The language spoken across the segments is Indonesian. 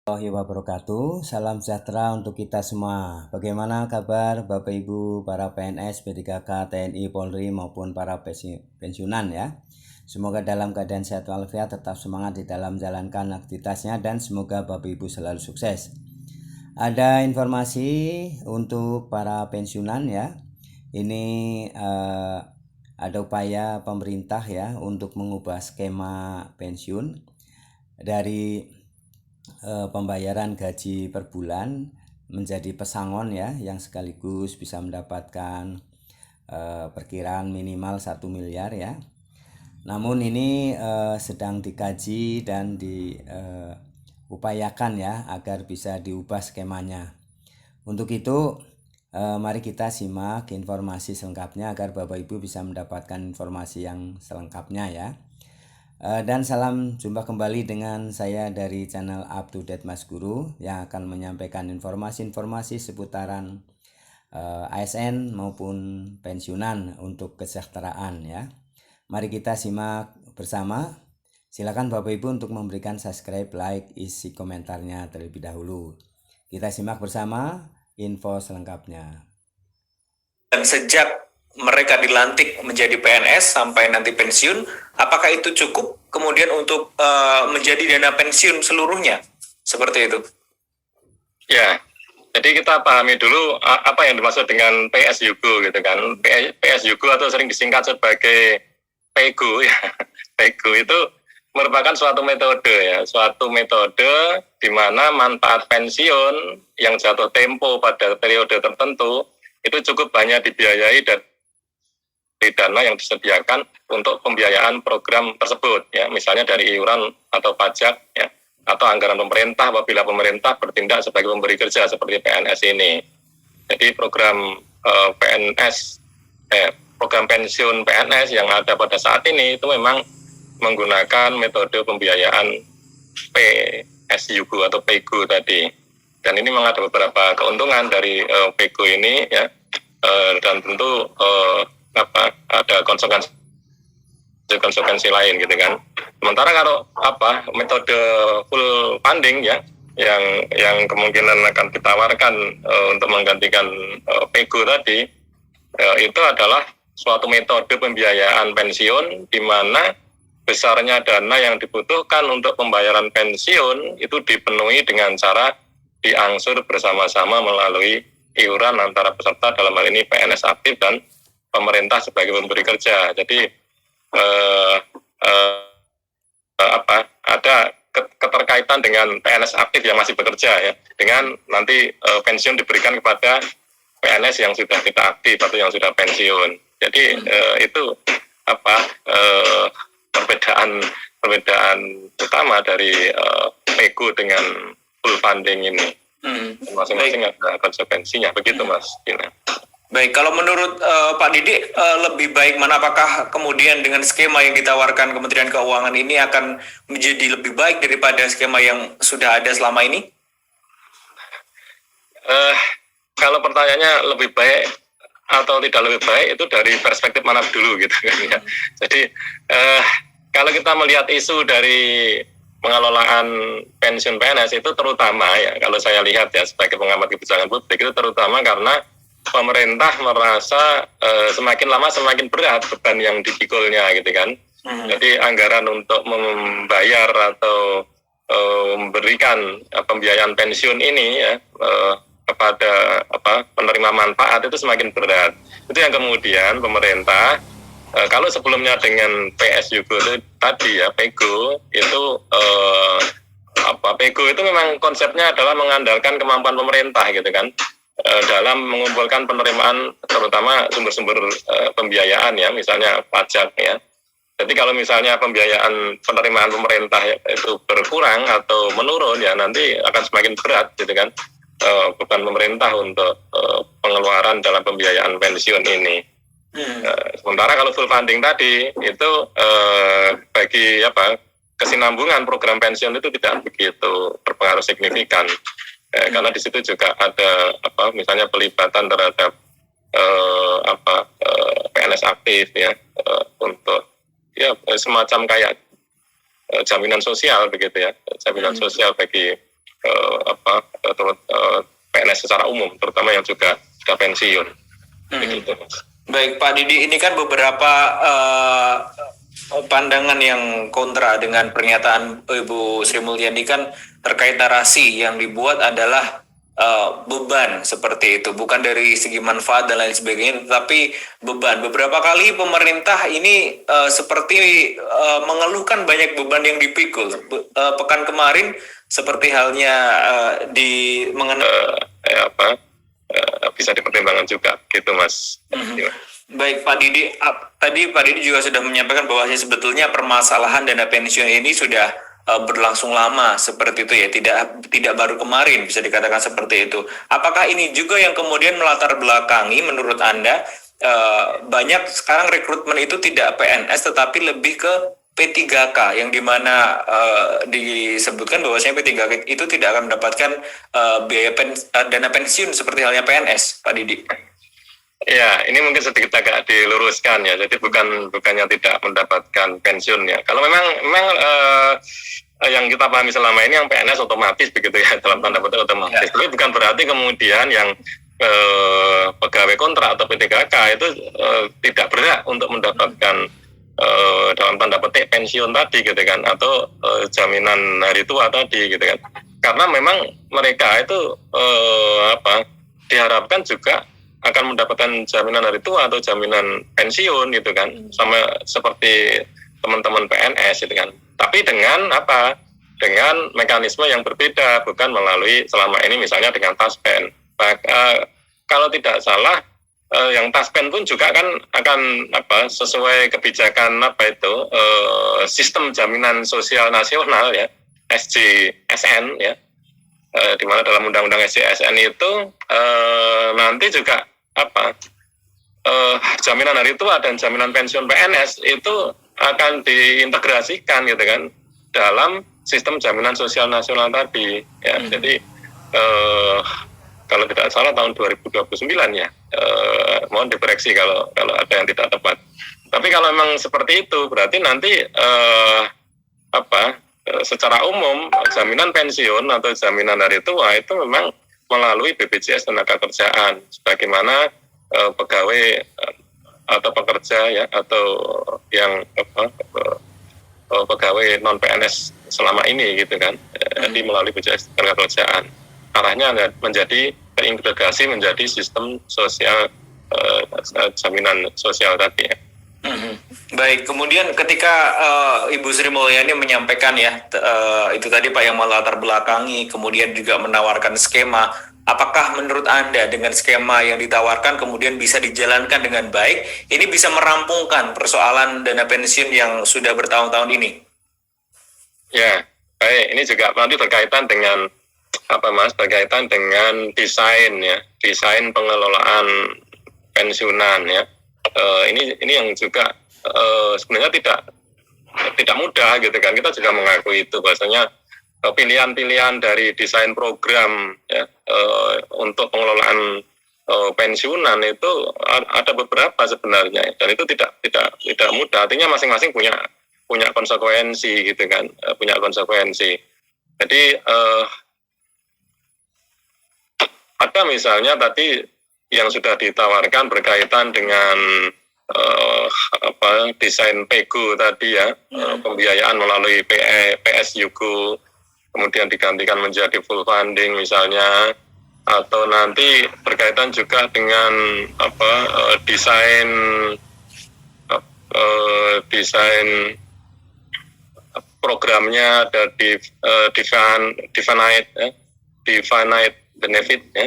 Warahmatullahi wabarakatuh. Salam sejahtera untuk kita semua. Bagaimana kabar Bapak Ibu para PNS, P3K, TNI, Polri maupun para pensiunan ya. Semoga dalam keadaan sehat walafiat, tetap semangat di dalam menjalankan aktivitasnya dan semoga Bapak Ibu selalu sukses. Ada informasi untuk para pensiunan ya. Ini ada upaya pemerintah ya untuk mengubah skema pensiun dari pembayaran gaji per bulan menjadi pesangon ya, yang sekaligus bisa mendapatkan perkiraan minimal 1 miliar ya. Namun ini sedang dikaji dan diupayakan ya agar bisa diubah skemanya. Untuk itu mari kita simak informasi selengkapnya agar Bapak Ibu bisa mendapatkan informasi yang selengkapnya ya. Dan salam jumpa kembali dengan saya dari channel Up to Date Mas Guru yang akan menyampaikan informasi-informasi seputaran ASN maupun pensiunan untuk kesejahteraan ya. Mari kita simak bersama. Silakan Bapak Ibu untuk memberikan subscribe, like, isi komentarnya terlebih dahulu. Kita simak bersama info selengkapnya. Dan sejak mereka dilantik menjadi PNS sampai nanti pensiun, apakah itu cukup kemudian untuk menjadi dana pensiun seluruhnya? Seperti itu. Ya, jadi kita pahami dulu apa yang dimaksud dengan PSYugo gitu kan. PSYugo atau sering disingkat sebagai PEGO ya. PEGO itu merupakan suatu metode ya, suatu metode di mana manfaat pensiun yang jatuh tempo pada periode tertentu itu cukup banyak dibiayai dari dana yang disediakan untuk pembiayaan program tersebut ya, misalnya dari iuran atau pajak ya, atau anggaran pemerintah apabila pemerintah bertindak sebagai pemberi kerja seperti PNS ini. Jadi program program pensiun PNS yang ada pada saat ini itu memang menggunakan metode pembiayaan PSYugo atau PEGO tadi. Dan ini memang ada beberapa keuntungan dari PEGO ini ya, dan tentu ada konsekuensi lain gitu kan. Sementara kalau metode full funding ya, yang kemungkinan akan ditawarkan untuk menggantikan PEGO tadi, itu adalah suatu metode pembiayaan pensiun di mana besarnya dana yang dibutuhkan untuk pembayaran pensiun itu dipenuhi dengan cara diangsur bersama-sama melalui iuran antara peserta, dalam hal ini PNS aktif dan pemerintah sebagai pemberi kerja. Jadi ada keterkaitan dengan PNS aktif yang masih bekerja ya, dengan nanti pensiun diberikan kepada PNS yang sudah tidak aktif atau yang sudah pensiun. Jadi itu perbedaan utama dari PEGO dengan full funding ini. Masing-masing ada konsekuensinya, begitu Mas Dina. Baik, kalau menurut Pak Didik, lebih baik mana? Apakah kemudian dengan skema yang ditawarkan Kementerian Keuangan ini akan menjadi lebih baik daripada skema yang sudah ada selama ini? Kalau pertanyaannya lebih baik atau tidak lebih baik itu dari perspektif mana dulu gitu kan ya. Jadi kalau kita melihat isu dari pengelolaan pensiun PNS itu terutama ya, kalau saya lihat ya sebagai pengamat kebijakan publik, itu terutama karena pemerintah merasa semakin lama semakin berat beban yang dipikulnya gitu kan. Jadi anggaran untuk membayar atau memberikan pembiayaan pensiun ini ya kepada penerima manfaat itu semakin berat. Itu yang kemudian pemerintah kalau sebelumnya dengan PSYugo tadi ya, PEGO itu PEGO itu memang konsepnya adalah mengandalkan kemampuan pemerintah gitu kan, dalam mengumpulkan penerimaan terutama sumber-sumber pembiayaan ya, misalnya pajak ya. Jadi kalau misalnya pembiayaan penerimaan pemerintah itu berkurang atau menurun ya, nanti akan semakin berat gitu kan beban pemerintah untuk pengeluaran dalam pembiayaan pensiun ini. Sementara kalau full funding tadi itu bagi kesinambungan program pensiun itu tidak begitu berpengaruh signifikan. Karena di situ juga ada misalnya pelibatan terhadap PNS aktif ya, untuk ya semacam kayak jaminan sosial begitu ya, jaminan sosial bagi PNS secara umum, terutama yang juga sudah pensiun. Begitu. Baik Pak Didi, ini kan beberapa pandangan yang kontra dengan pernyataan Ibu Sri Mulyani kan terkait narasi yang dibuat adalah beban seperti itu, bukan dari segi manfaat dan lain sebagainya, tetapi beban. Beberapa kali pemerintah ini seperti mengeluhkan banyak beban yang dipikul. Pekan kemarin seperti halnya di mengenai bisa dipertimbangkan juga, gitu Mas. Baik Pak Didi, tadi Pak Didi juga sudah menyampaikan bahwa sebetulnya permasalahan dana pensiun ini sudah berlangsung lama seperti itu ya, tidak baru kemarin, bisa dikatakan seperti itu. Apakah ini juga yang kemudian melatar belakangi menurut Anda banyak sekarang rekrutmen itu tidak PNS tetapi lebih ke P3K, yang dimana disebutkan bahwasanya P3K itu tidak akan mendapatkan dana pensiun seperti halnya PNS, Pak Didi? Ya, ini mungkin sedikit agak diluruskan ya. Jadi bukannya tidak mendapatkan pensiun ya. Kalau memang yang kita pahami selama ini yang PNS otomatis begitu ya, dalam tanda petik otomatis. Tapi bukan berarti kemudian yang pegawai kontrak atau P3K itu tidak berhak untuk mendapatkan dalam tanda petik pensiun tadi gitu kan, atau jaminan hari tua tadi gitu kan. Karena memang mereka itu diharapkan juga akan mendapatkan jaminan hari tua atau jaminan pensiun gitu kan, sama seperti teman-teman PNS gitu kan. Tapi dengan dengan mekanisme yang berbeda, bukan melalui selama ini misalnya dengan taspen. Kalau tidak salah yang taspen pun juga kan akan sesuai kebijakan sistem jaminan sosial nasional ya, SJSN ya, di mana dalam undang-undang SJSN itu nanti juga jaminan hari tua dan jaminan pensiun PNS itu akan diintegrasikan gitu kan dalam sistem jaminan sosial nasional tadi ya. Jadi kalau tidak salah tahun 2029 ya, mohon dikoreksi kalau ada yang tidak tepat. Tapi kalau memang seperti itu berarti nanti secara umum jaminan pensiun atau jaminan hari tua itu memang melalui BPJS Tenagakerjaan, sebagaimana pegawai atau pekerja ya, atau yang pegawai non PNS selama ini gitu kan, jadi melalui BPJS Tenagakerjaan. Arahnya menjadi terintegrasi menjadi sistem sosial jaminan sosial tadi ya. Baik, kemudian ketika Ibu Sri Mulyani menyampaikan ya, itu tadi Pak yang melatar belakangi, kemudian juga menawarkan skema, apakah menurut Anda dengan skema yang ditawarkan kemudian bisa dijalankan dengan baik, ini bisa merampungkan persoalan dana pensiun yang sudah bertahun-tahun ini? Ya, baik, ini juga nanti berkaitan dengan berkaitan dengan desain ya, desain pengelolaan pensiunan ya. Ini yang juga sebenarnya tidak mudah gitu kan. Kita juga mengakui itu, bahwasanya pilihan-pilihan dari desain program ya, untuk pengelolaan pensiunan itu ada beberapa sebenarnya, dan itu tidak mudah. Artinya masing-masing punya konsekuensi gitu kan, punya konsekuensi. Jadi ada misalnya tadi yang sudah ditawarkan berkaitan dengan desain PEGU tadi ya, pembiayaan melalui PSYuku, kemudian digantikan menjadi full funding misalnya, atau nanti berkaitan juga dengan desain programnya ada definite benefit ya,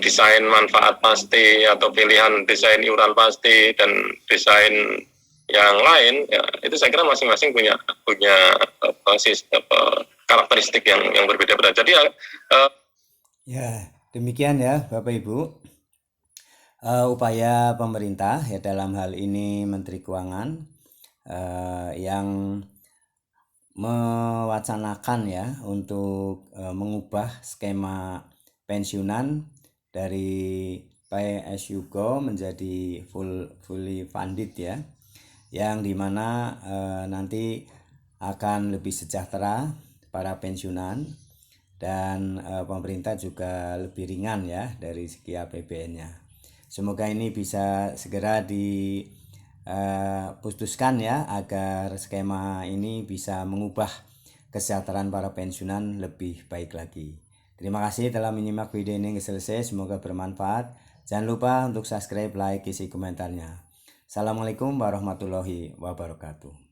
desain manfaat pasti atau pilihan desain iuran pasti dan desain yang lain ya, itu saya kira masing-masing punya karakteristik yang berbeda-beda. Jadi ya demikian ya Bapak Ibu, upaya pemerintah ya dalam hal ini Menteri Keuangan yang mewacanakan ya untuk mengubah skema pensiunan dari PSYuku menjadi fully funded ya, yang dimana nanti akan lebih sejahtera para pensiunan, dan pemerintah juga lebih ringan ya dari segi APBN-nya. Semoga ini bisa segera diputuskan ya, agar skema ini bisa mengubah kesejahteraan para pensiunan lebih baik lagi. Terima kasih telah menyimak video ini hingga selesai, semoga bermanfaat. Jangan lupa untuk subscribe, like, isi komentarnya. Assalamualaikum warahmatullahi wabarakatuh.